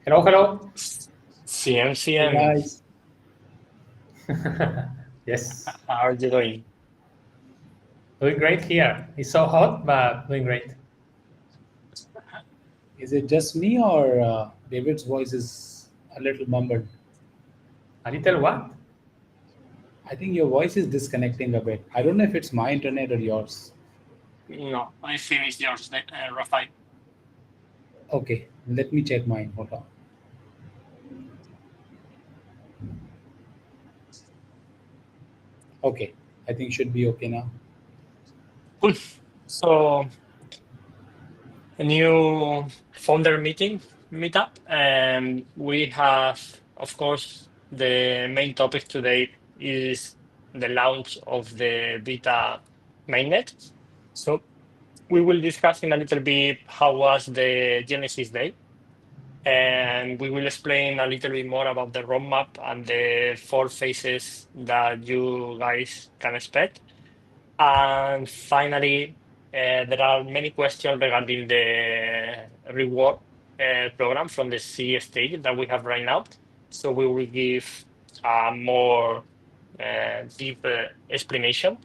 Hello, hello. CM, Hey CM, guys, Yes, how are you doing? doing great here. It's so hot, but doing great. is it just me or David's voice is a little mumbled? A little what? I think your voice is disconnecting a bit. I don't know if it's my internet or yours. No, I finished yours, Rafael. Okay, let me check mine. Hold on. Okay, I think should be okay now. Cool. So, a new founder meetup, and we have, of course, the main topic today is the launch of the beta mainnet. So, we will discuss in a little bit how was the Genesis day, and we will explain a little bit more about the roadmap and the four phases that you guys can expect. And finally, there are many questions regarding the reward program from the C stage that we have right now. So we will give a more deep explanation.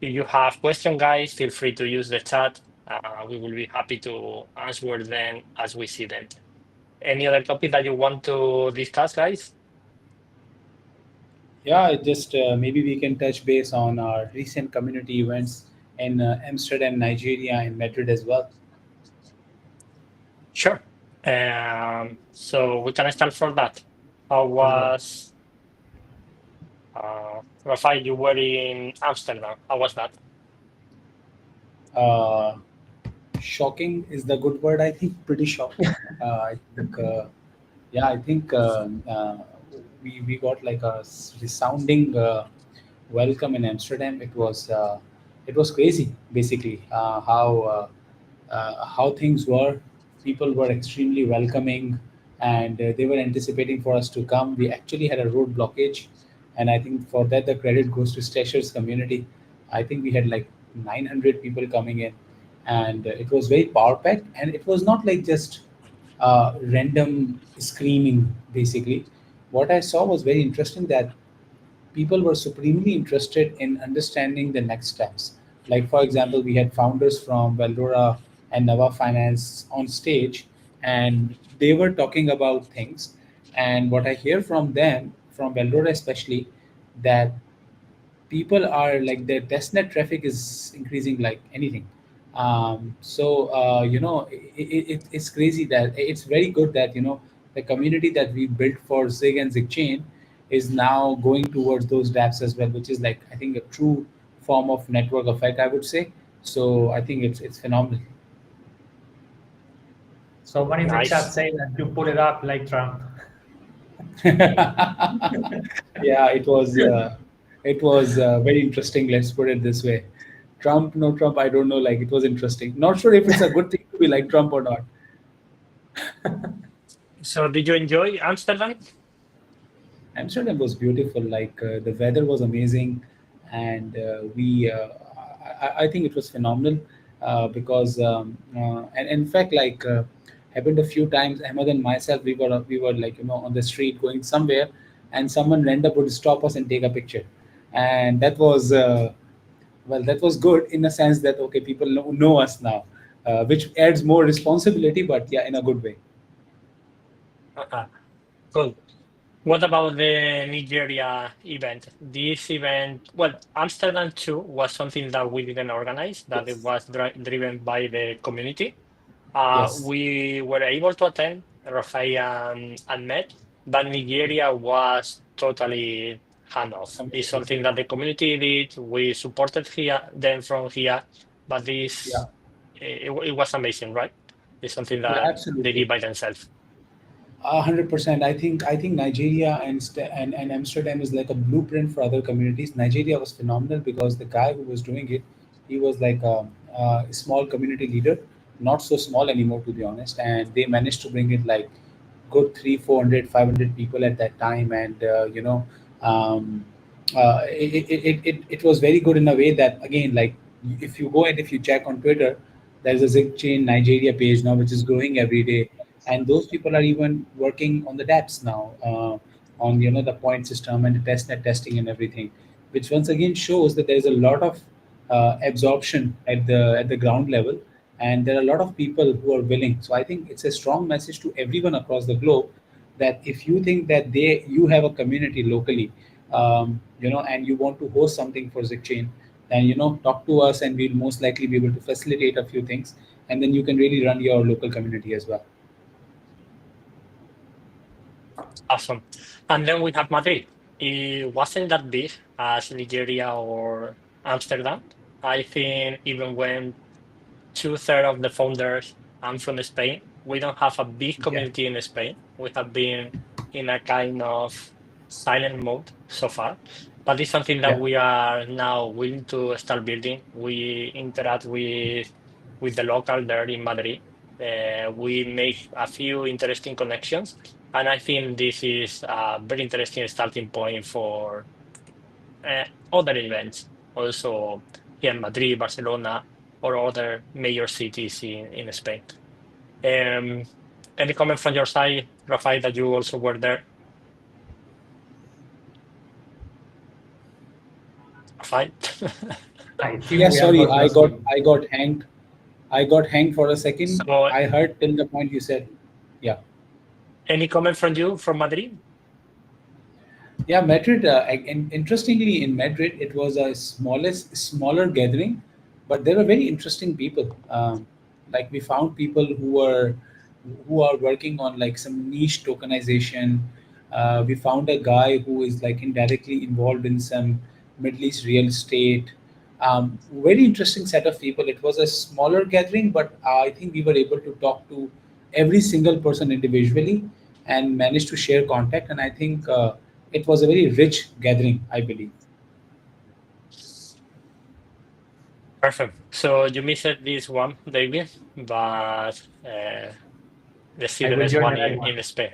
If you have questions, guys, feel free to use the chat. We will be happy to answer them as we see them. Any other topic that you want to discuss, guys? Yeah, just maybe we can touch base on our recent community events in Amsterdam, Nigeria, and Madrid as well. Sure. So we can start from that. How Let's go. was Rafael? You were in Amsterdam. How was that? Uh, Shocking is the good word. I think pretty shocking. I think. Yeah, I think we got like a resounding welcome in Amsterdam. It was crazy, basically how things were. People were extremely welcoming, and they were anticipating for us to come. We actually had a road blockage, and I think for that the credit goes to Stashers community. I think we had like 900 people coming in, and it was very power packed, and it was not like just random screaming. Basically, what I saw was very interesting, that people were supremely interested in understanding the next steps. Like, for example, we had founders from Veldora and Nava Finance on stage, and they were talking about things. And what I hear from them, from Veldora especially, that people are like, their testnet traffic is increasing like anything. It's crazy that it's very good that the community that we built for Zig and ZigChain is now going towards those dApps as well, which is like, I think, a true form of network effect, I would say. So I think it's phenomenal. Someone in the chat Nice. say that you pull it up like Trump. Yeah, it was very interesting. Let's put it this way. Trump, no Trump, I don't know. Like, it was interesting. Not sure if it's a good thing to be like Trump or not. So did you enjoy Amsterdam? Amsterdam was beautiful. Like, the weather was amazing, and I think it was phenomenal, because and in fact, like, happened a few times. Ahmed and myself, we were like, on the street going somewhere, and someone random would stop us and take a picture, and that was well, that was good in the sense that, okay, people know us now, which adds more responsibility, but yeah, in a good way. Uh-huh. Cool. What about the Nigeria event? This event, well, Amsterdam too was something that we didn't organize, that it Yes. was driven by the community. Yes. We were able to attend, Rafael and Met, but Nigeria was totally handoff. It's Amazing. something that the community did. We supported here, them from here, but Yeah. it was amazing, right? It's something Yeah, that they absolutely. did by themselves. 100%. I think Nigeria and Amsterdam is like a blueprint for other communities. Nigeria was phenomenal because the guy who was doing it, he was like a small community leader, not so small anymore, to be honest. And they managed to bring it like good 300, 400, 500 people at that time. And um, it was very good in a way that, again, like, if you go and if you check on Twitter, there's a ZigChain Nigeria page now, which is growing every day. and those people are even working on the dApps now, on the point system and the testnet testing and everything, which once again shows that there is a lot of absorption at the ground level, and there are a lot of people who are willing. So I think it's a strong message to everyone across the globe that if you think that you have a community locally, and you want to host something for ZIGChain, then talk to us, and we'll most likely be able to facilitate a few things, and then you can really run your local community as well. Awesome. And then we have Madrid. It wasn't that big as Nigeria or Amsterdam. I think even when 2/3 of the founders are from Spain, we don't have a big community in Spain. We have been in a kind of silent mode so far, but it's something that we are now willing to start building. We interact with the local there in Madrid. We make a few interesting connections, and I think this is a very interesting starting point for other events, also here in Madrid, Barcelona, or other major cities in Spain. Any comment from your side, Rafael, that you also were there? Rafael? Yeah, sorry, I got hanged for a second. So, I heard till the point you said. Yeah. Any comment from you from Madrid? Yeah, Madrid. Interestingly, in Madrid, it was a smaller gathering, but there were very interesting people. Like we found people who are working on like some niche tokenization. We found a guy who is like indirectly involved in some Middle East real estate. Very interesting set of people. It was a smaller gathering, but I think we were able to talk to every single person individually and managed to share contact. And I think it was a very rich gathering, I believe. Perfect. So you missed this one, David, but let's see the next one in Spain.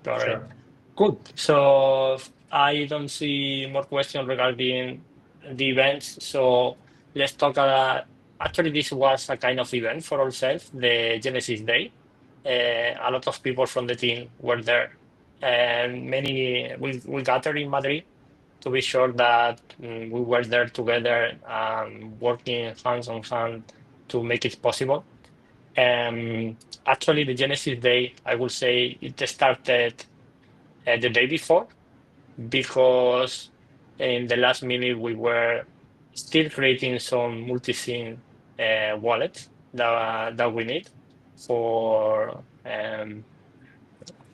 All right. Sure. Good. So I don't see more questions regarding the events. So let's talk. Actually, this was a kind of event for ourselves, the Genesis Day. A lot of people from the team were there, and we gathered in Madrid to be sure that we were there together, working hands on hand to make it possible. Actually, the Genesis Day, I will say, it started the day before, because in the last minute we were still creating some multi-sig wallets that we need for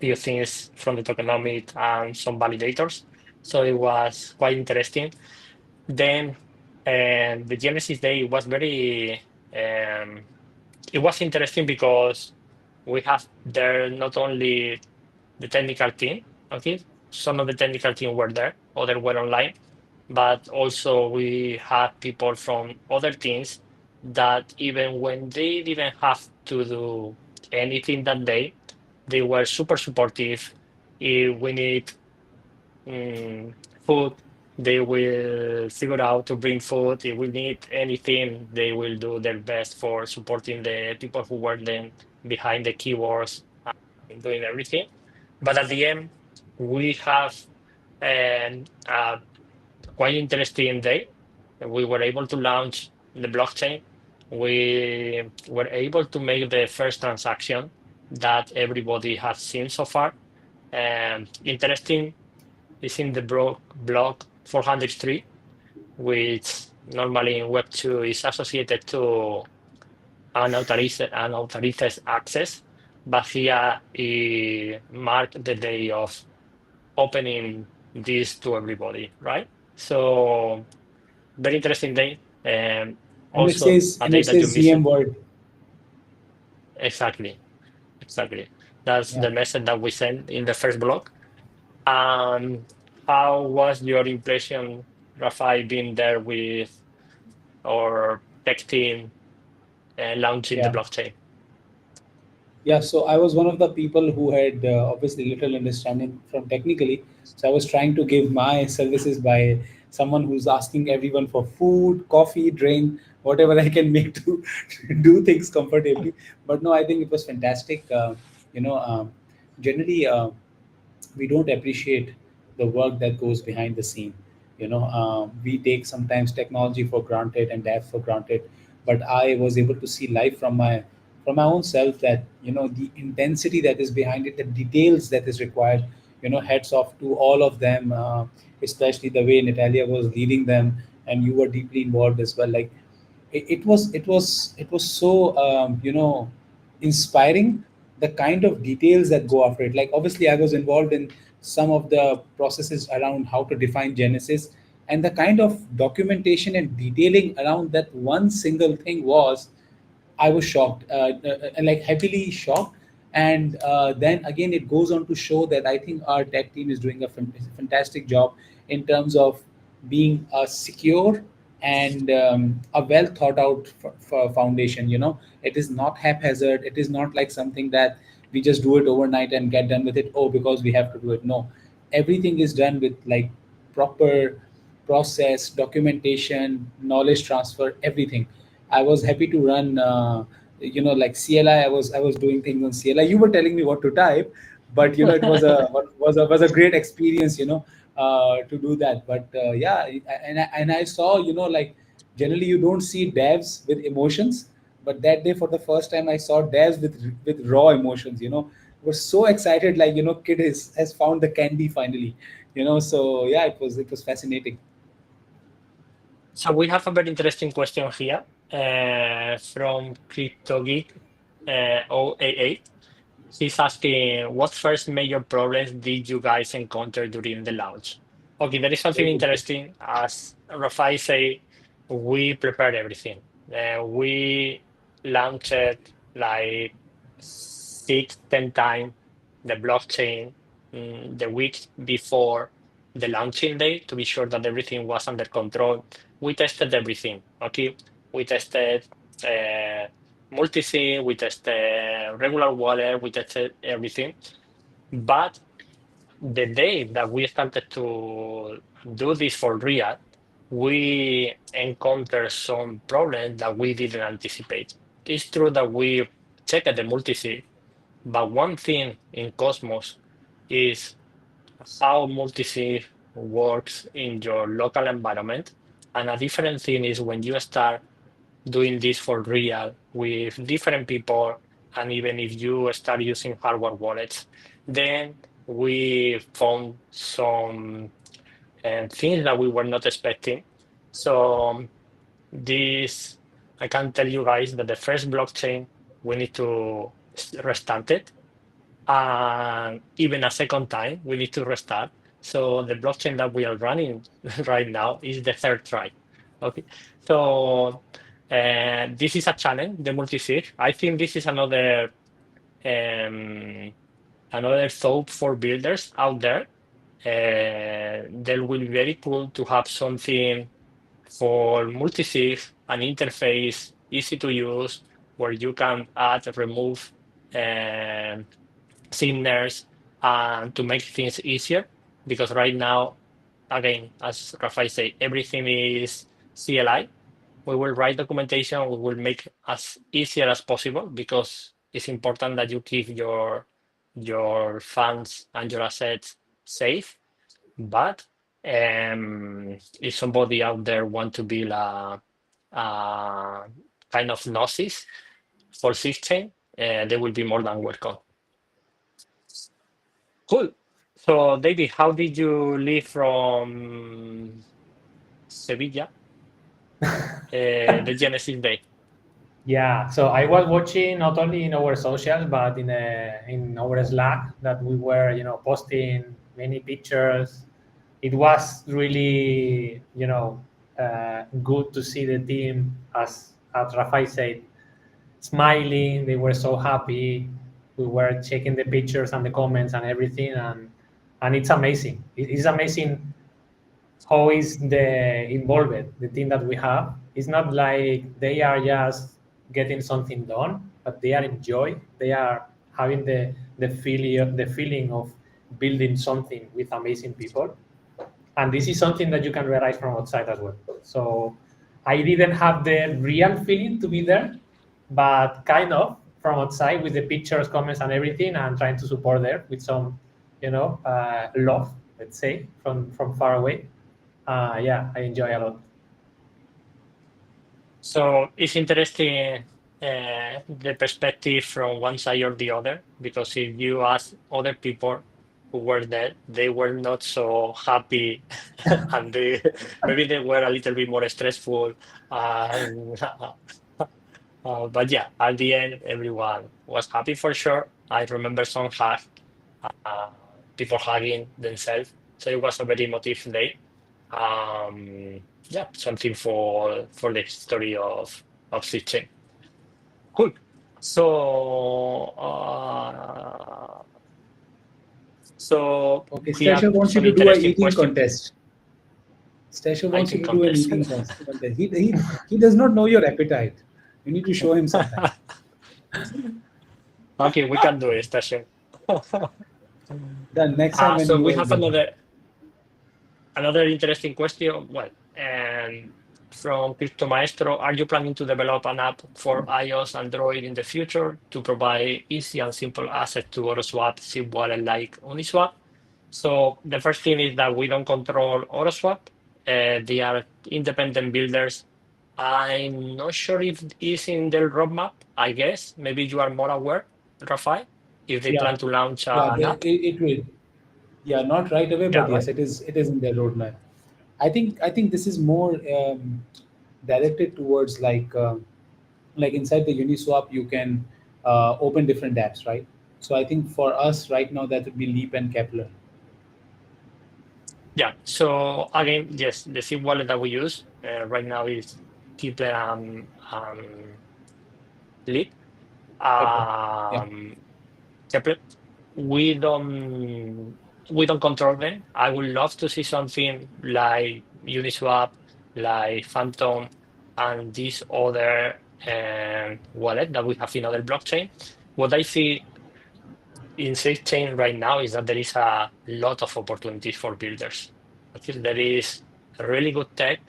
few things from the tokenomics and some validators. So it was quite interesting. Then the Genesis Day was very it was interesting because we have there not only the technical team, okay, some of the technical team were there, others were online, but also we had people from other teams that even when they didn't have to do anything that day, they were super supportive. If we need food, they will figure out to bring food. If we need anything, they will do their best for supporting the people who were then behind the keyboards and doing everything. But at the end, we have a quite interesting day. We were able to launch the blockchain. We were able to make the first transaction that everybody has seen so far. Interesting is in the block 403, which normally in Web2 is associated to unauthorized access, but here it marked the day of opening this to everybody, right? So very interesting day. Also a day that you missed. CM word. Exactly. That's the message that we sent in the first block. How was your impression, Rafael, being there with our tech team launching the blockchain? Yeah, so I was one of the people who had obviously little understanding from technically. So I was trying to give my services by someone who's asking everyone for food, coffee, drink, whatever I can make to do things comfortably. But no, I think it was fantastic. Generally, we don't appreciate the work that goes behind the scene. We take sometimes technology for granted and apps for granted, but I was able to see live from my own self that the intensity that is behind it, the details that is required. Heads off to all of them, especially the way Natalia was leading them, and you were deeply involved as well. Like it was so inspiring, the kind of details that go after it. Like obviously I was involved in some of the processes around how to define Genesis, and the kind of documentation and detailing around that one single thing was, I was shocked, like heavily shocked. And then again, it goes on to show that I think our tech team is doing a fantastic job in terms of being a secure and a well thought out for foundation. It is not haphazard. It is not like something that we just do it overnight and get done with it. Oh, because we have to do it. No, everything is done with like proper process, documentation, knowledge transfer, everything. I was happy to run, like CLI. I was doing things on CLI. You were telling me what to type, but it was a great experience, to do that. But yeah, and I saw, like generally you don't see devs with emotions, but that day for the first time I saw devs with raw emotions. Was so excited, like kid has found the candy finally. So yeah, it was fascinating. So we have a very interesting question here from CryptoGeek 088. He's asking, what first major problems did you guys encounter during the launch? Okay, there is something Very good question. interesting. As Rafai say, we prepared everything. We launched like 6, 10 times the blockchain the week before the launching day to be sure that everything was under control. We tested everything. Okay, we tested uh, multi-sig, we tested regular wallet, we tested everything. But the day that we started to do this for real, we encountered some problems that we didn't anticipate. It's true that we checked the multi-sig, but one thing in Cosmos is how multi-sig works in your local environment. And a different thing is when you start doing this for real with different people, and even if you start using hardware wallets, then we found some things that we were not expecting. So this, I can tell you guys that the first blockchain, we need to restart it. And even a second time, we need to restart. So the blockchain that we are running right now is the third try. Okay, so this is a challenge, the multi-sig. I think this is um, another thought for builders out there. That will be very cool to have something for multi-sig, an interface easy to use, where you can add, remove signers, and to make things easier. Because right now, again, as Rafael said, everything is CLI. We will write documentation, we will make as easier as possible because it's important that you keep your funds and your assets safe. But if somebody out there want to build a kind of Gnosis for ZIGChain, they will be more than welcome. Cool. So, David, how did you leave from Sevilla, the Genesis Day? Yeah, so I was watching not only in our social but in our Slack that we were posting many pictures. It was really good to see the team, as Rafael said, smiling. They were so happy. We were checking the pictures and the comments and everything, and it's amazing. It's amazing how is the involved the team that we have. It's not like they are just getting something done, but they are enjoy. They are having the feeling of building something with amazing people. And this is something that you can realize from outside as well. So I didn't have the real feeling to be there, but kind of from outside with the pictures, comments, and everything, and trying to support there with some, love, let's say, from far away. Yeah, I enjoy a lot. So it's interesting the perspective from one side or the other, because if you ask other people who were there, they were not so happy, and maybe they were a little bit more stressful. And, but yeah, at the end, everyone was happy for sure. I remember some uh, people hugging themselves, so it was a very emotive day. Yeah, something for the history of ZIGChain. Cool. So Okay, we have Stasha wants you some to do an interesting eating question. contest. Stasha wants you Eating to do an contest. eating contest. He does not know your appetite. You need to show him something. Okay, we can do it, Stasha. Then next time when So you we are have another interesting question. Well, and from Crypto Maestro, are you planning to develop an app for iOS, Android in the future to provide easy and simple access to AutoSwap, SIP wallet like Uniswap? So the first thing is that we don't control AutoSwap. They are independent builders. I'm not sure if it's in their roadmap. I guess maybe you are more aware, Rafael, if they Yeah, plan to launch yeah, an app. it will. Yeah, not right away, Yeah, but right. yes, it is in their roadmap. I think this is more directed towards like inside the Uniswap you can open different apps, right? So I think for us right now that would be Leap and Kepler. Yeah. So again, yes, the SIP wallet that we use right now is Kepler Leap. Kepler. Yeah. Kepler. We don't control them. I would love to see something like Uniswap, like Phantom, and this other wallet that we have in other blockchain. What I see in ZIGChain right now is that there is a lot of opportunities for builders. Okay, there is really good tech,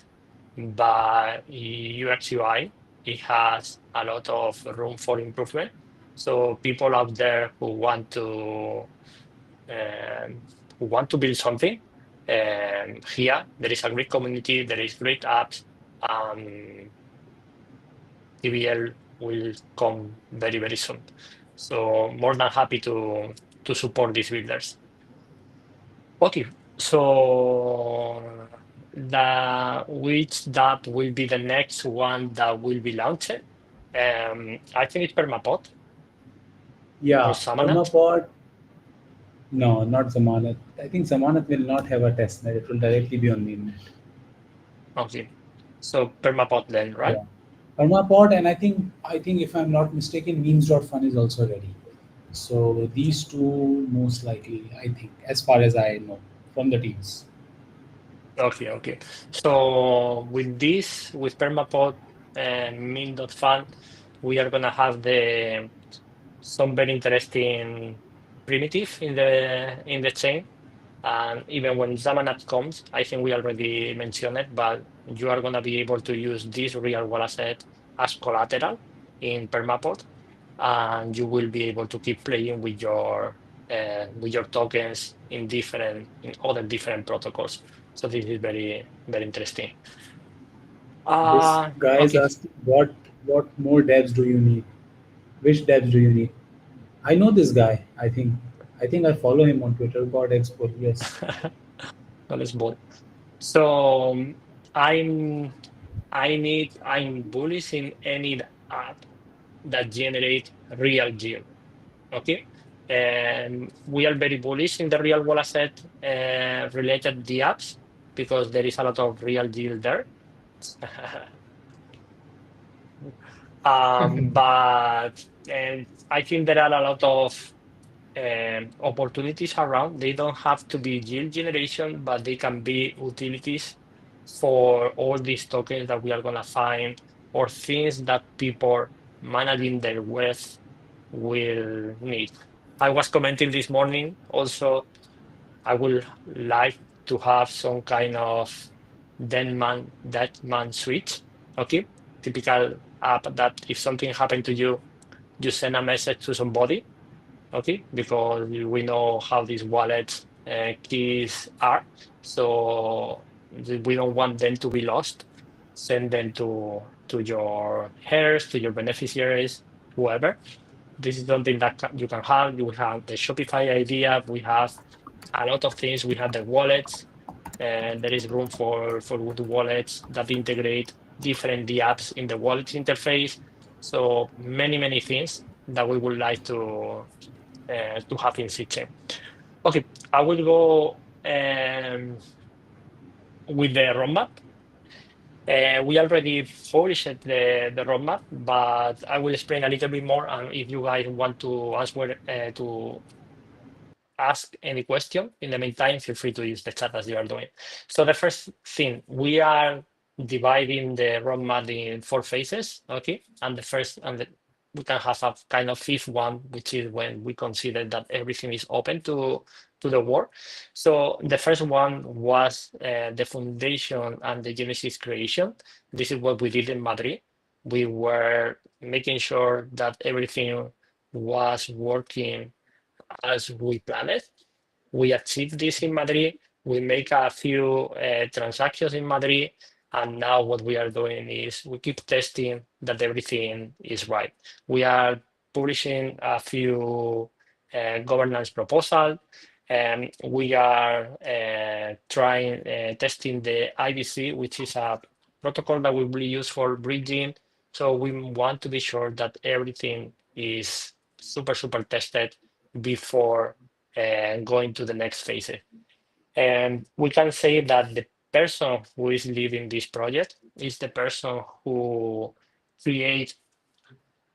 but UX UI, it has a lot of room for improvement. So people out there who want to build something, here there is a great community, there is great apps. TVL will come very, very soon. So more than happy to support these builders. Okay, so which dApp will be the next one that will be launched? I think it's Permapod or Yeah, Samanat. Permapod. No, not Zamanat. I think Zamanat will not have a testnet. It will directly be on mainnet. Okay, so Permapod then, right? Yeah. Permapod, and I think if I'm not mistaken, memes.fun is also ready. So these two most likely, I think, as far as I know from the teams. Okay, okay. So with this, with Permapod and Min.Fun, we are gonna have some very interesting primitive in the chain. And even when Zamanat comes, I think we already mentioned it, but you are gonna be able to use this real world asset as collateral in Permapod, and you will be able to keep playing with your tokens in other different protocols. So this is very, very interesting. This guy is Okay. asking what more devs do you need? Which devs do you need? I know this guy. I think I follow him on Twitter. God Expo. Yes. Well, it's both. So I'm I'm bullish in any app that generate real yield. Okay. And we are very bullish in the real world asset related the apps because there is a lot of real yield there. But and I think there are a lot of opportunities around. They don't have to be yield generation, but they can be utilities for all these tokens that we are gonna find or things that people managing their wealth will need. I was commenting this morning also, I would like to have some kind of dead man switch. Okay. Typical app that if something happened to you, you send a message to somebody, okay, because we know how these wallets keys are, so we don't want them to be lost. Send them to your heirs, to your beneficiaries, whoever. This is something that you can have. You have the Shopify idea. We have a lot of things. We have the wallets, and there is room for the wallets that integrate different apps in the wallet interface. So many things that we would like to have in ZIGChain. Okay, I will go with the roadmap. We already published the roadmap, but I will explain a little bit more. And if you guys want to answer to ask any question in the meantime, feel free to use the chat as you are doing. So the first thing, we are dividing the roadmap in 4 phases, okay? And the first, we can have a kind of fifth one, which is when we consider that everything is open to the world. So the first one was the foundation and the Genesis creation. This is what we did in Madrid. We were making sure that everything was working as we planned. We achieved this in Madrid. We make a few transactions in Madrid. And now what we are doing is we keep testing that everything is right. We are publishing a few governance proposals. And we are testing the IBC, which is a protocol that we will use for bridging. So we want to be sure that everything is super tested before going to the next phase. And we can say that the person who is leading this project is the person who creates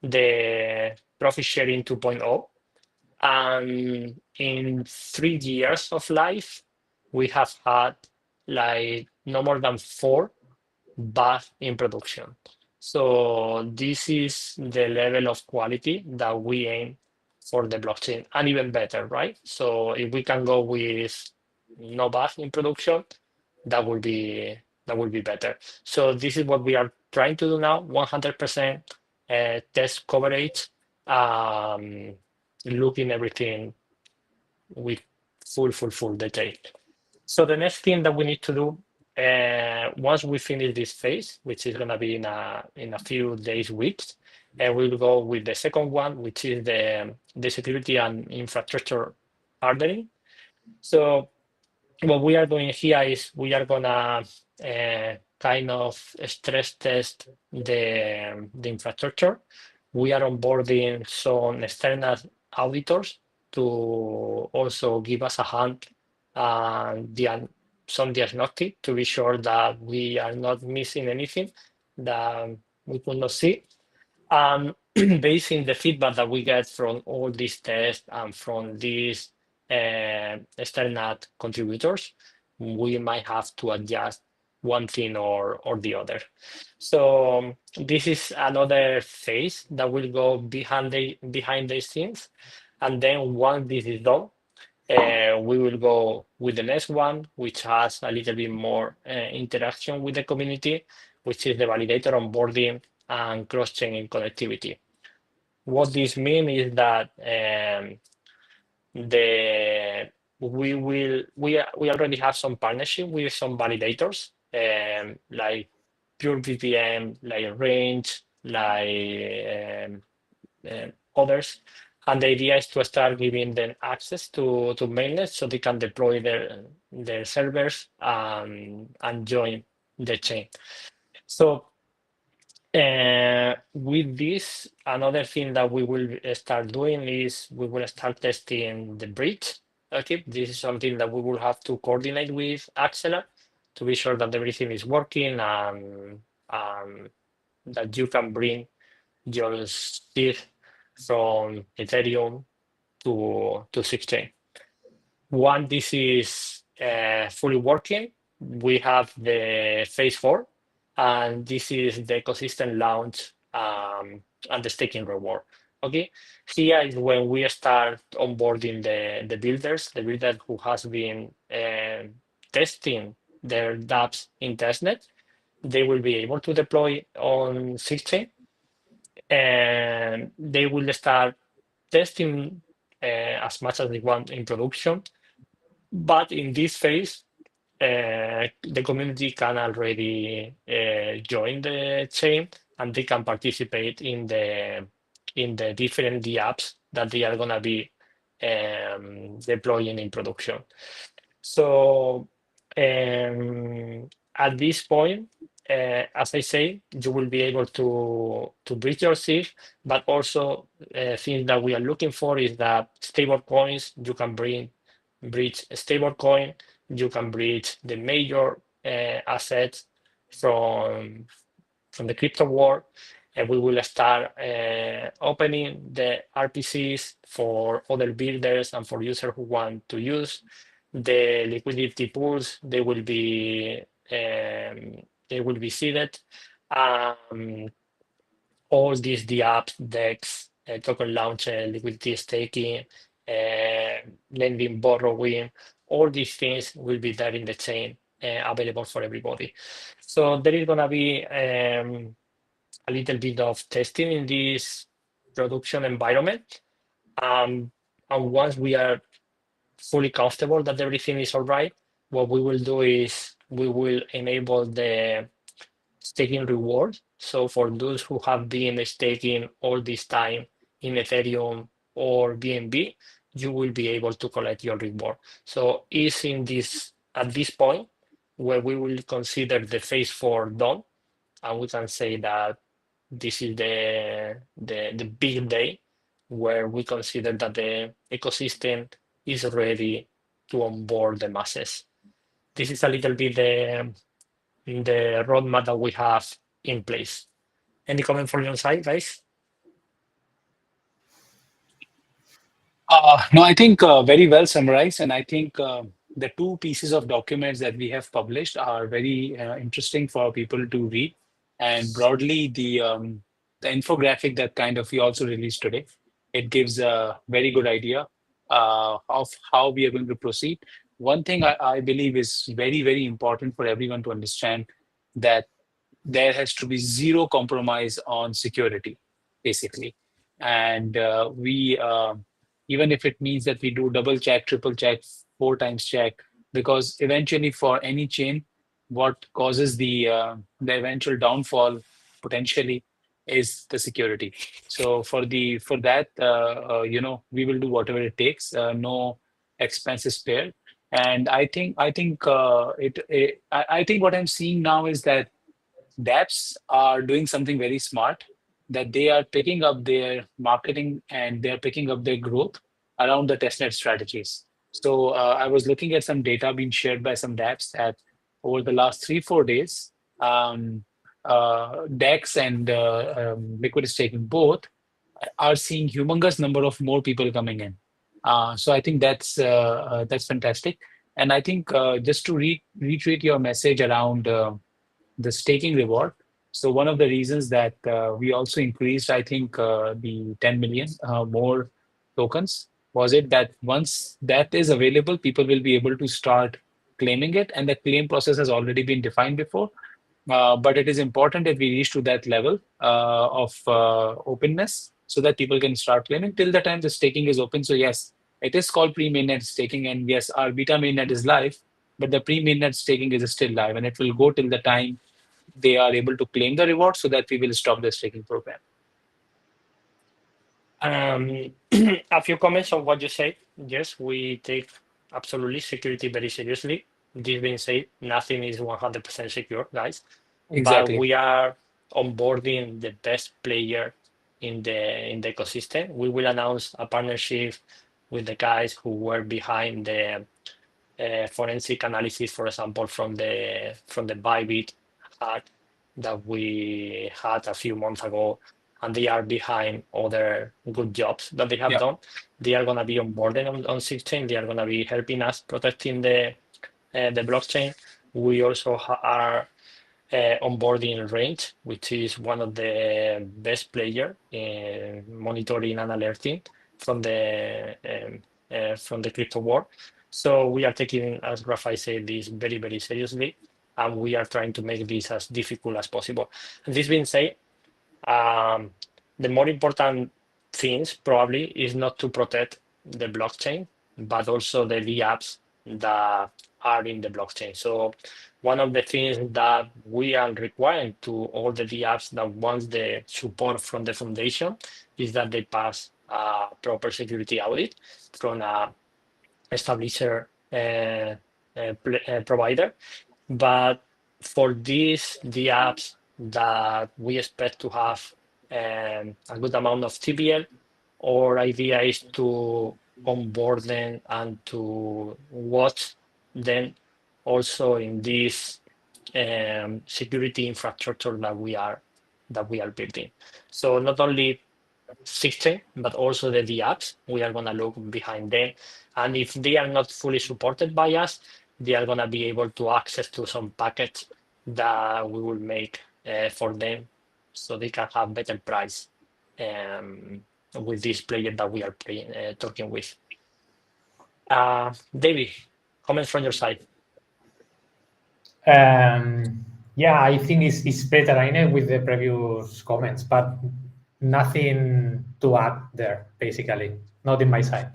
the profit sharing 2.0. And in 3 years of life, we have had like no more than 4 bugs in production. So this is the level of quality that we aim for the blockchain, and even better, right? So if we can go with no bug in production, that would be better. So this is what we are trying to do now: 100% test coverage, looking everything with full detail. So the next thing that we need to do, once we finish this phase, which is going to be in a few days, weeks, we'll go with the second one, which is the security and infrastructure hardening. So what we are doing here is we are gonna kind of stress test the infrastructure. We are onboarding some external auditors to also give us a hand and some diagnostic to be sure that we are not missing anything that we could not see. Based on the feedback that we get from all these tests and from these external contributors, we might have to adjust one thing or the other. So this is another phase that will go behind these things. And then once this is done, we will go with the next one, which has a little bit more interaction with the community, which is the validator onboarding and cross-chain connectivity. What this means is that we already have some partnership with some validators, like Pure VPN, like Range, like others. And the idea is to start giving them access to mainnet so they can deploy their servers and join the chain. So with this, another thing that we will start doing is we will start testing the bridge. Okay, this is something that we will have to coordinate with Axela to be sure that everything is working and that you can bring your seed from Ethereum to ZIGChain. Once this is fully working, we have the phase 4, and this is the ecosystem launch and the staking reward. Okay, here is when we start onboarding the builders who has been testing their dApps in testnet. They will be able to deploy on ZIGChain. and they will start testing as much as they want in production. But in this phase, the community can already join the chain, and they can participate in the different apps that they are gonna be deploying in production. So at this point, as I say, you will be able to bridge your SIG, but also things that we are looking for is that stable coins, you can bridge a stable coin, you can bridge the major assets from the crypto world, and we will start opening the RPCs for other builders and for users who want to use the liquidity pools. They will be seeded. All these apps, DEX, token launcher, liquidity staking, lending, borrowing, all these things will be there in the chain, available for everybody. So there is gonna be a little bit of testing in this production environment. And once we are fully comfortable that everything is all right, what we will do is we will enable the staking reward. So for those who have been staking all this time in Ethereum or BNB, you will be able to collect your reward. So it's at this point where we will consider the phase 4 done, and we can say that this is the big day where we consider that the ecosystem is ready to onboard the masses. This is a little bit the roadmap that we have in place. Any comment from your side, guys? No, I think very well summarized, and I think the two pieces of documents that we have published are very interesting for people to read. And broadly, the infographic that kind of we also released today, it gives a very good idea of how we are going to proceed. One thing I believe is very, very important for everyone to understand that there has to be zero compromise on security, basically. And we, even if it means that we do double check, triple check, 4 times check, because eventually for any chain, what causes the eventual downfall potentially is the security. So for that, we will do whatever it takes. No expense is spared. And I think what I'm seeing now is that dApps are doing something very smart, that they are picking up their marketing and they're picking up their growth around the testnet strategies. So I was looking at some data being shared by some dApps that over the last 3-4 days, um, DEX and liquid staking both are seeing humongous number of more people coming in. So I think that's fantastic. And I think just to retreat your message around the staking reward. So one of the reasons that we also increased, I think, the 10 million more tokens was it that once that is available, people will be able to start claiming it, and the claim process has already been defined before. But it is important that we reach to that level of openness so that people can start claiming till the time the staking is open. So yes, it is called pre-mainnet staking, and yes, our beta mainnet is live, but the pre-mainnet staking is still live, and it will go till the time they are able to claim the reward so that we will stop the staking program. A few comments on what you said. Yes, we take absolutely security very seriously. This being said, nothing is 100% secure, guys. Exactly. But we are onboarding the best player in the ecosystem. We will announce a partnership with the guys who were behind the forensic analysis, for example, from the Bybit hack that we had a few months ago, and they are behind other good jobs that they have done. They are going to be onboarded on ZIGChain. They are going to be helping us protecting the blockchain. We also are onboarding Range, which is one of the best player in monitoring and alerting from the crypto world. So we are taking, as Rafael said, this very, very seriously, and we are trying to make this as difficult as possible. And this being said, the more important things probably is not to protect the blockchain, but also the apps that are in the blockchain. So one of the things that we are requiring to all the apps that wants the support from the foundation is that they pass a proper security audit from a establisher provider. But for these, the apps that we expect to have a good amount of TPL, our idea is to onboard them and to watch them also in this security infrastructure that we are building. So not only ZIGChain, but also the apps, we are going to look behind them. And if they are not fully supported by us, they are going to be able to access to some package that we will make for them so they can have better price with this player that we are talking with. David, comments from your side? Yeah, I think it's better aligned with the previous comments, but nothing to add there, basically, not in my side.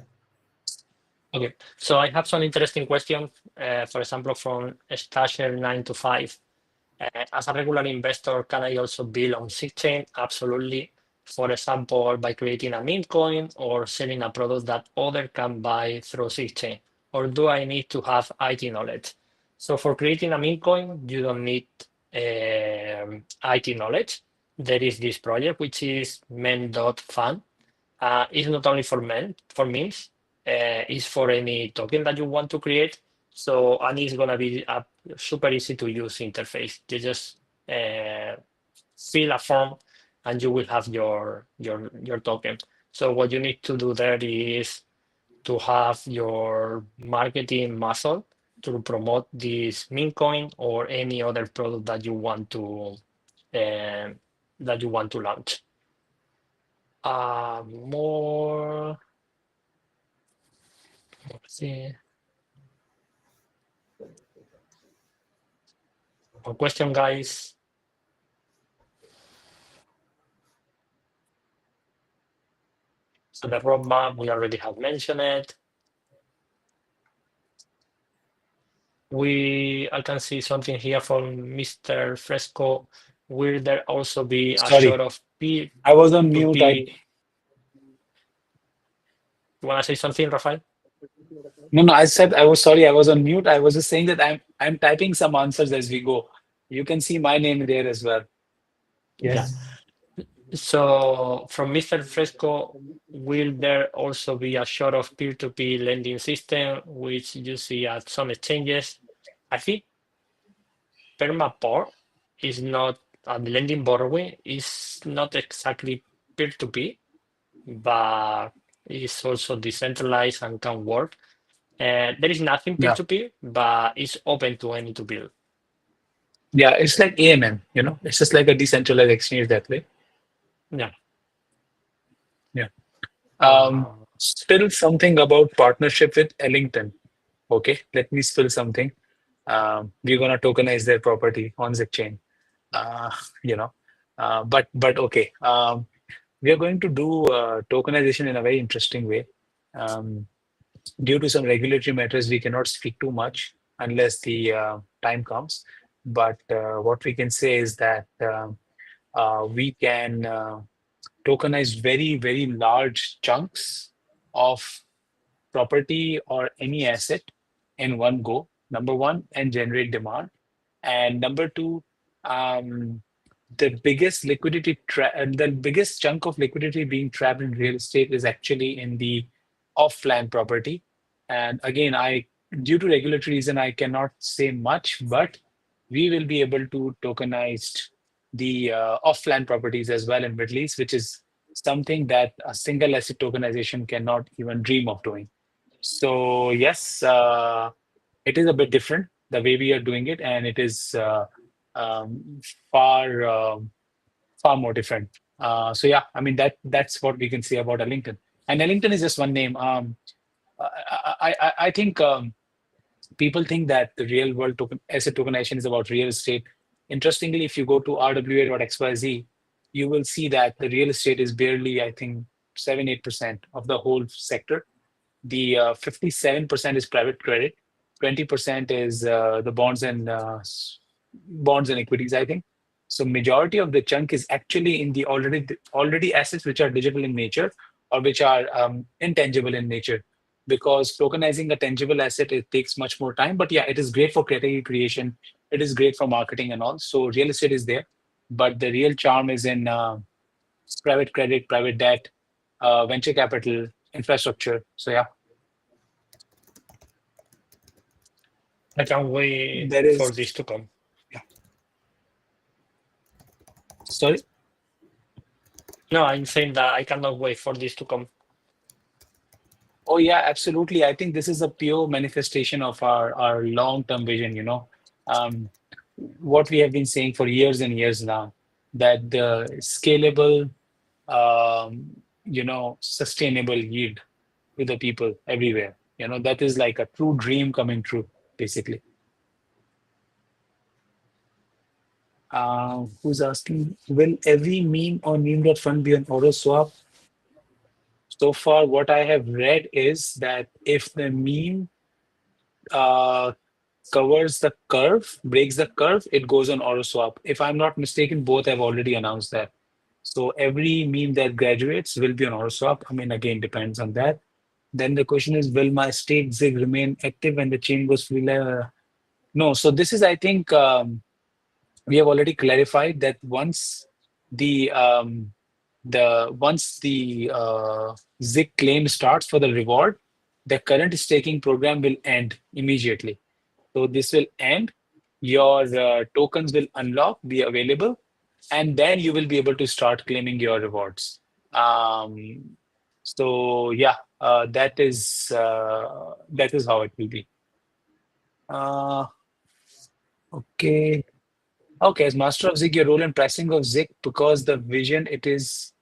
Okay, so I have some interesting questions, for example, from Stasher 925. As a regular investor, can I also build on ZIGChain? Absolutely. For example, by creating a meme coin or selling a product that other can buy through ZIGChain. Or do I need to have IT knowledge? So for creating a meme coin, you don't need IT knowledge. There is this project, which is men.fun. It's not only for memes, it's for any token that you want to create. So, and it's gonna be a super easy to use interface. You just fill a form and you will have your token. So what you need to do there is to have your marketing muscle to promote this meme coin or any other product that you want to launch. More. Let's see. One question, guys. So the roadmap, we already have mentioned it. I can see something here from Mr. Fresco. Will there also be a Sorry. sort of peer? I was on mute. You want to say something, Rafael? No, I said I was sorry. I was on mute. I was just saying that I'm typing some answers as we go. You can see my name there as well. Yes. So from Mr. Fresco, will there also be a sort of peer-to-peer lending system, which you see at some exchanges? I think Permaport is not a lending borrowing, is not exactly peer-to-peer, but it's also decentralized and can work. There is nothing Yeah. peer-to-peer, but it's open to any to build. Yeah, it's like AMM, it's just like a decentralized exchange that way. Yeah. Yeah. Spill something about partnership with Ellington. Okay, let me spill something. We're gonna tokenize their property on ZIGChain. But okay. We are going to do tokenization in a very interesting way. Due to some regulatory matters, we cannot speak too much unless the time comes. But what we can say is that we can tokenize very, very large chunks of property or any asset in one go, number one, and generate demand. And number two, the biggest chunk of liquidity being trapped in real estate is actually in the off-land property. And again, due to regulatory reason, I cannot say much, but we will be able to tokenize the off-land properties as well in Middle East, which is something that a single asset tokenization cannot even dream of doing. So yes, it is a bit different the way we are doing it, and it is um, far more different. So yeah, I mean that's what we can say about Ellington. And Ellington is just one name. I think people think that the real world asset tokenization is about real estate. Interestingly, if you go to rwa.xyz, you will see that the real estate is barely, I think, 7-8% of the whole sector. The 57% is private credit, 20% is the bonds and equities, I think. So majority of the chunk is actually in the already assets which are digital in nature or which are intangible in nature. Because tokenizing a tangible asset, it takes much more time. But yeah, it is great for category creation. It is great for marketing and all. So real estate is there, but the real charm is in private credit, private debt, venture capital, infrastructure. So yeah, I can't wait there for is. this to come. Yeah. Sorry. No, I'm saying that I cannot wait for this to come. Oh yeah, absolutely. I think this is a pure manifestation of our long-term vision, what we have been saying for years and years now, that the scalable, sustainable yield to the people everywhere. That is like a true dream coming true, basically. Who's asking, will every meme on meme.fund be an auto swap? So far, what I have read is that if the meme covers the curve, breaks the curve, it goes on auto swap. If I'm not mistaken, both have already announced that. So every meme that graduates will be on auto swap. I mean, again, depends on that. Then the question is, will my stake ZIG remain active when the chain goes free? No. So this is, I think, we have already clarified that once the ZIG claim starts for the reward, the current staking program will end immediately. So this will end. Your tokens will unlock, be available, and then you will be able to start claiming your rewards. So yeah, that is how it will be. Okay. Okay, as master of ZIG, your role in pricing of ZIG, because the vision it is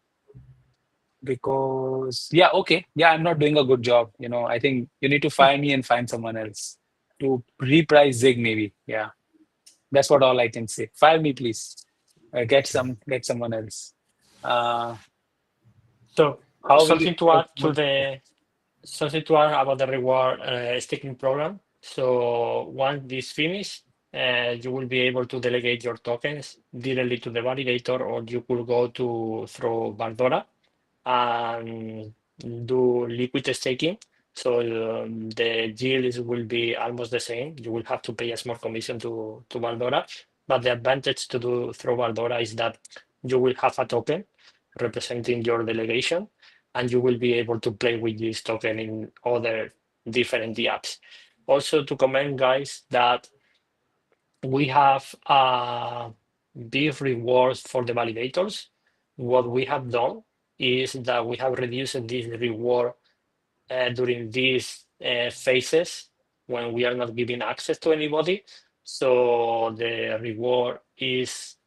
because yeah, okay. Yeah, I'm not doing a good job. I think you need to fire me and find someone else to reprice ZIG maybe. Yeah. That's what all I can say. Fire me, please. Get someone else. Uh, So how will you? something to add about the reward staking program. So once this finished, you will be able to delegate your tokens directly to the validator, or you could go through Bardora and do liquid staking. So the yields will be almost the same. You will have to pay a small commission to Bardora, but the advantage to do through Bardora is that you will have a token representing your delegation, and you will be able to play with this token in other different apps. Also to comment, guys, that we have big rewards for the validators. What we have done is that we have reduced this reward during these phases when we are not giving access to anybody. So the reward is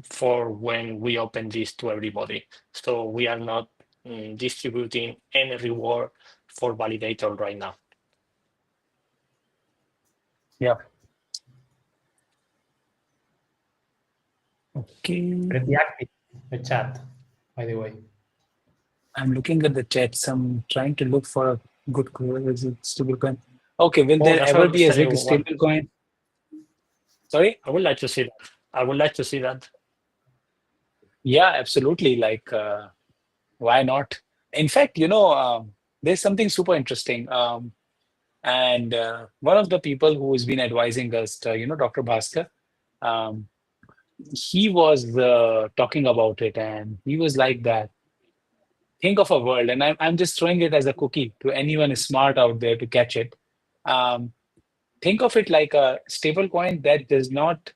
for when we open this to everybody. So we are not distributing any reward for validator right now. Yeah. Okay. Pretty active, the chat, by the way. I'm looking at the chat. I'm trying to look for a good stablecoin. Okay, will there ever be a ZIG stablecoin? Sorry? I would like to see that. I would like to see that. Yeah, absolutely. Like, why not? In fact, there's something super interesting. And one of the people who has been advising us, Dr. Bhaskar, he was talking about it, and he was like that. Think of a world, and I'm just throwing it as a cookie to anyone smart out there to catch it. Think of it like a stable coin that does not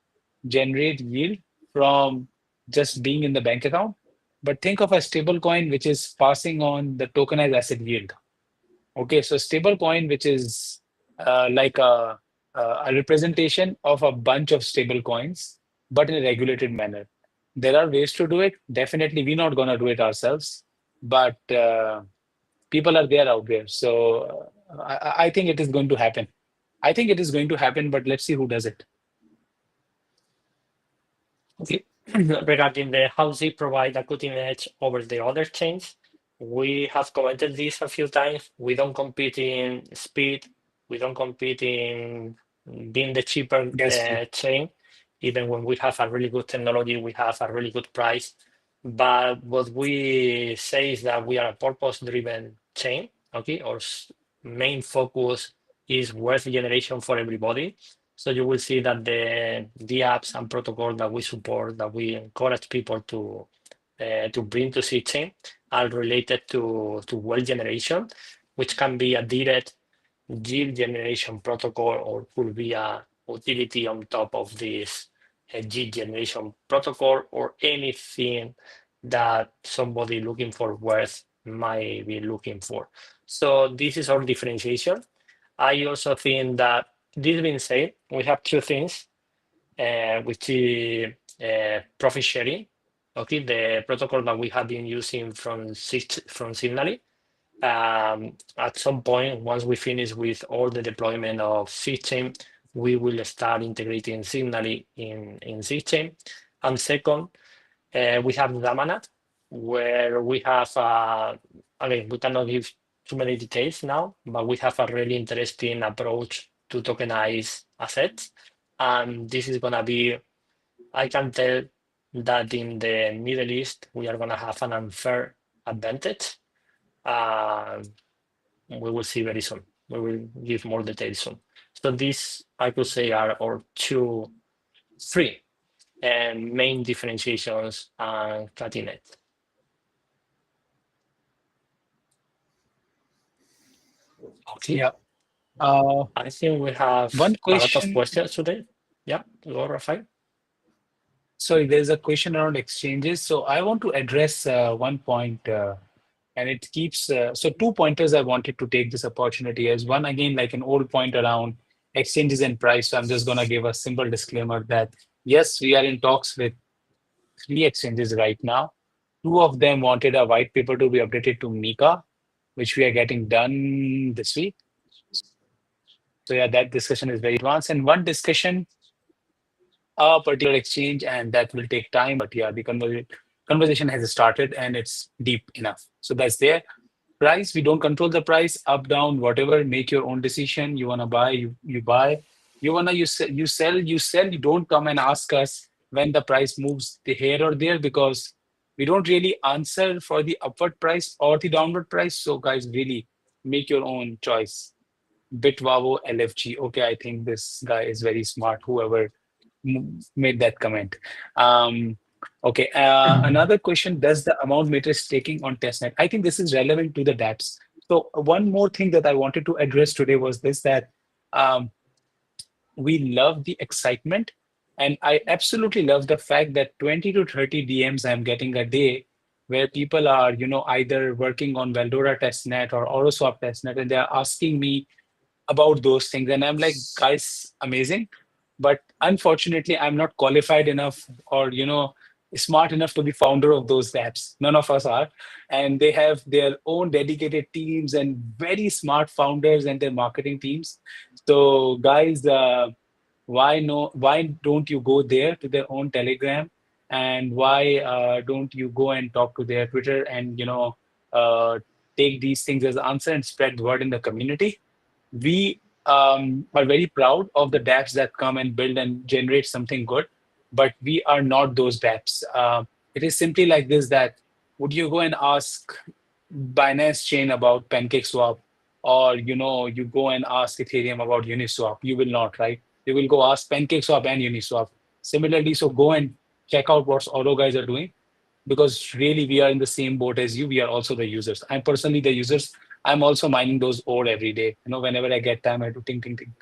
generate yield from just being in the bank account, but think of a stable coin which is passing on the tokenized asset yield. Okay, so stable coin, which is like a representation of a bunch of stable coins, but in a regulated manner. There are ways to do it. Definitely, we're not going to do it ourselves, but people are there out there. So I think it is going to happen. I think it is going to happen, but let's see who does it. Okay. regarding the how they provide a cutting edge over the other chains. We have commented this a few times. We don't compete in speed. We don't compete in being the cheaper Yes. chain. Even when we have a really good technology, we have a really good price. But what we say is that we are a purpose-driven chain, okay? Our main focus is wealth generation for everybody. So you will see that the apps and protocol that we support, that we encourage people to bring to ZIGChain are related to wealth generation, which can be a direct yield generation protocol or could be a utility on top of this yield generation protocol or anything that somebody looking for wealth might be looking for. So this is our differentiation. I also think that this being said, we have two things, which is profit sharing. Okay, the protocol that we have been using from Signally. At some point, once we finish with all the deployment of ZIGChain, we will start integrating Signally in ZIGChain. And second, we have Damanat, where we have, again, we cannot give too many details now, but we have a really interesting approach to tokenize assets. And this is going to be, I can tell that in the Middle East, we are going to have an unfair advantage. We will see very soon. We will give more details soon. So these, I could say, are our three main differentiations and cutting edge. Okay. Yeah. I think we have One a lot of question. questions today. Yeah, go, Rafael. Sorry, there's a question around exchanges. So I want to address one point, and it keeps. So 2 pointers I wanted to take this opportunity as one again, like an old point around exchanges and price. So I'm just gonna give a simple disclaimer that yes, we are in talks with 3 exchanges right now. 2 of them wanted a white paper to be updated to Mika, which we are getting done this week. So yeah, that discussion is very advanced. And one discussion a particular exchange, and that will take time. But yeah, the conversation has started and it's deep enough. So that's there. Price, we don't control the price, up, down, whatever. Make your own decision. You wanna buy, you buy. You wanna you sell, you sell. You don't come and ask us when the price moves here or there because we don't really answer for the upward price or the downward price. So guys, really make your own choice. Bitvavo LFG. Okay, I think this guy is very smart. Whoever made that comment. Okay, another question, does the amount meter staking on testnet? I think this is relevant to the dApps. So one more thing that I wanted to address today was this, that um, we love the excitement. And I absolutely love the fact that 20 to 30 DMs I'm getting a day where people are, either working on Veldora testnet or Oroswap testnet, and they're asking me about those things. And I'm like, guys, amazing. But unfortunately, I'm not qualified enough or, smart enough to be founder of those apps. None of us are. And they have their own dedicated teams and very smart founders and their marketing teams. So guys, why don't you go there to their own Telegram? And why don't you go and talk to their Twitter and, uh, take these things as answer and spread the word in the community? We are very proud of the dApps that come and build and generate something good, but we are not those dApps. It is simply like this, that would you go and ask Binance Chain about PancakeSwap, or you go and ask Ethereum about Uniswap? You will not, right? You will go ask PancakeSwap and Uniswap. Similarly, so go and check out what all guys are doing, because really we are in the same boat as you. We are also the users. I'm personally the users. I'm also mining those ore every day. Whenever I get time, I do ting ting ting.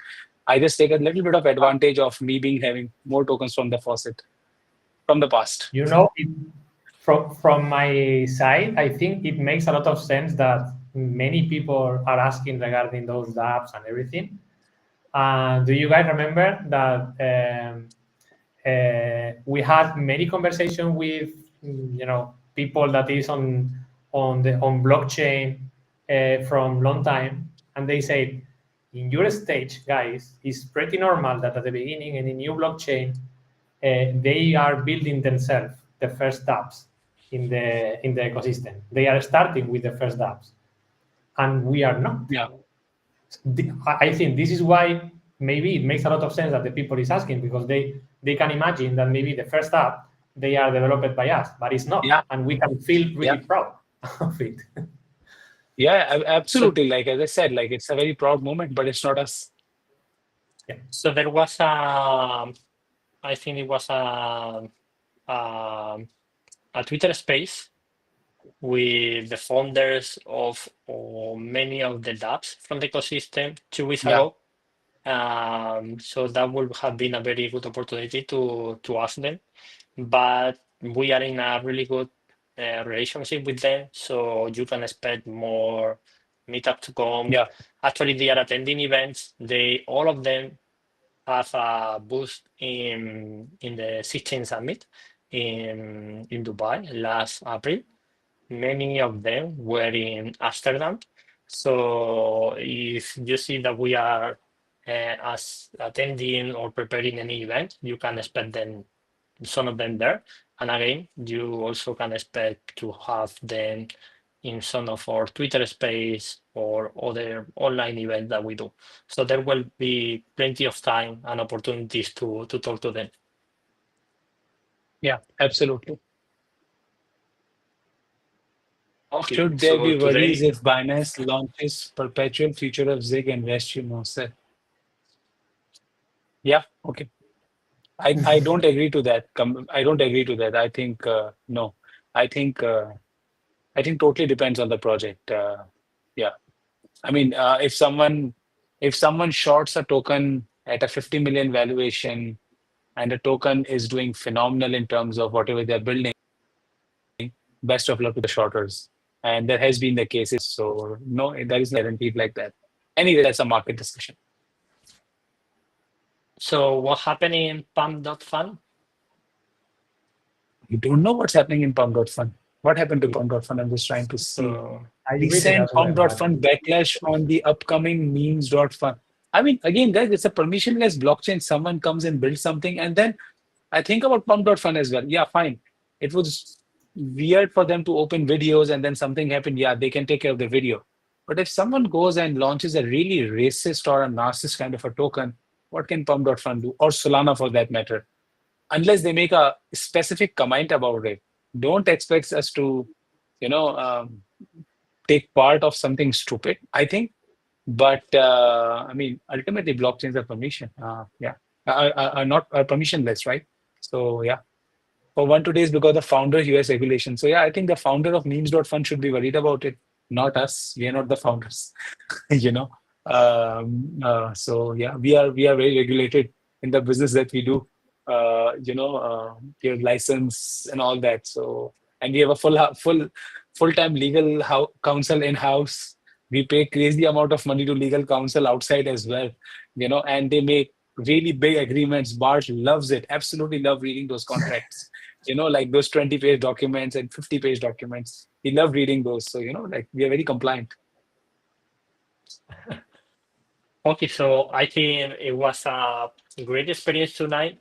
I just take a little bit of advantage of me having more tokens from the faucet from the past. From my side, I think it makes a lot of sense that many people are asking regarding those apps and everything. Do you guys remember that we had many conversations with people that is on blockchain from long time, and they say, in your stage, guys, it's pretty normal that at the beginning in a new blockchain they are building themselves the first apps in the ecosystem. They are starting with the first apps, and we are not. Yeah. I think this is why maybe it makes a lot of sense that the people is asking, because they can imagine that maybe the first app they are developed by us, but it's not, Yeah. and we can feel really Yeah. proud of it. Yeah, absolutely. Like as I said, like it's a very proud moment, but it's not us. So there was I think it was a Twitter space with the founders of many of the dApps from the ecosystem 2 weeks Yeah. ago. So that would have been a very good opportunity to ask them. But we are in a really good relationship with them, so you can expect more Meetup to come. Yeah. Actually, they are attending events. All of them have a booth in the ZIGChain Summit in Dubai last April. Many of them were in Amsterdam. So if you see that we are as attending or preparing any event, you can expect some of them there. And again, you also can expect to have them in some of our Twitter space or other online events that we do. So there will be plenty of time and opportunities to talk to them. Yeah, absolutely. Okay. Should there So be worries today, if Binance launches perpetual future of Zig and Restream also? Yeah, okay. I don't agree to that. I don't agree to that. I think no. I think totally depends on the project. Yeah. I mean, if someone shorts a token at a 50 million valuation and the token is doing phenomenal in terms of whatever they're building, best of luck to the shorters. And that has been the cases. So no, there is no guaranteed like that. Anyway, that's a market discussion. so what happened in Pump.fun? You don't know what's happening in Pump.fun. What happened to Pump.fun? I'm just trying to see. So I read it Recent as well, but Pump.fun backlash on the upcoming memes.fun. I mean, again, guys, it's a permissionless blockchain. Someone comes and builds something. And then I think about Pump.fun as well. Yeah, fine. It was weird for them to open videos and then something happened. Yeah, they can take care of the video. But if someone goes and launches a really racist or a narcissist kind of a token, what can Pump.fun do? Or Solana for that matter? Unless they make a specific comment about it. Don't expect us to, you know, take part of something stupid, I think. But I mean, ultimately, blockchains are permission. Yeah, are not are permissionless, right? So yeah, for one today is because the founder US regulation. So yeah, I think the founder of memes.fun should be worried about it, not us. We are not the founders, you know. So yeah, we are very regulated in the business that we do. We have license and all that. So and we have a full-time legal counsel in house. We pay crazy amount of money to legal counsel outside as well, and they make really big agreements. Bart loves it, absolutely love reading those contracts. Like those 20-page documents and 50-page documents. He loved reading those. So, like we are very compliant. okay, so I think it was a great experience tonight.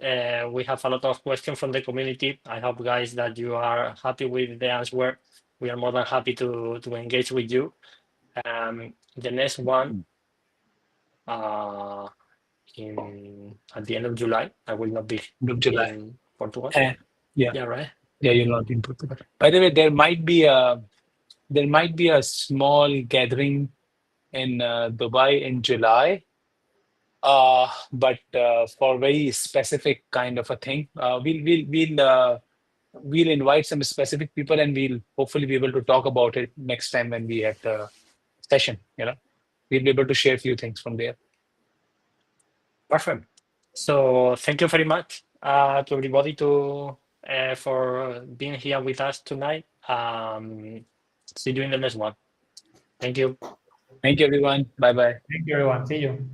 We have a lot of questions from the community. I hope, guys, that you are happy with the answer. We are more than happy to engage with you. The next one at the end of July. I will not be in Portugal. Yeah, right. Yeah, you'll not be in Portugal. By the way, there might be a small gathering in Dubai in July. But for very specific kind of a thing, we'll invite some specific people, and we'll hopefully be able to talk about it next time when we have the session. We'll be able to share a few things from there. Perfect. So thank you very much to everybody for being here with us tonight. See you in the next one. Thank you. Thank you, everyone. Bye bye. thank you, everyone. See you.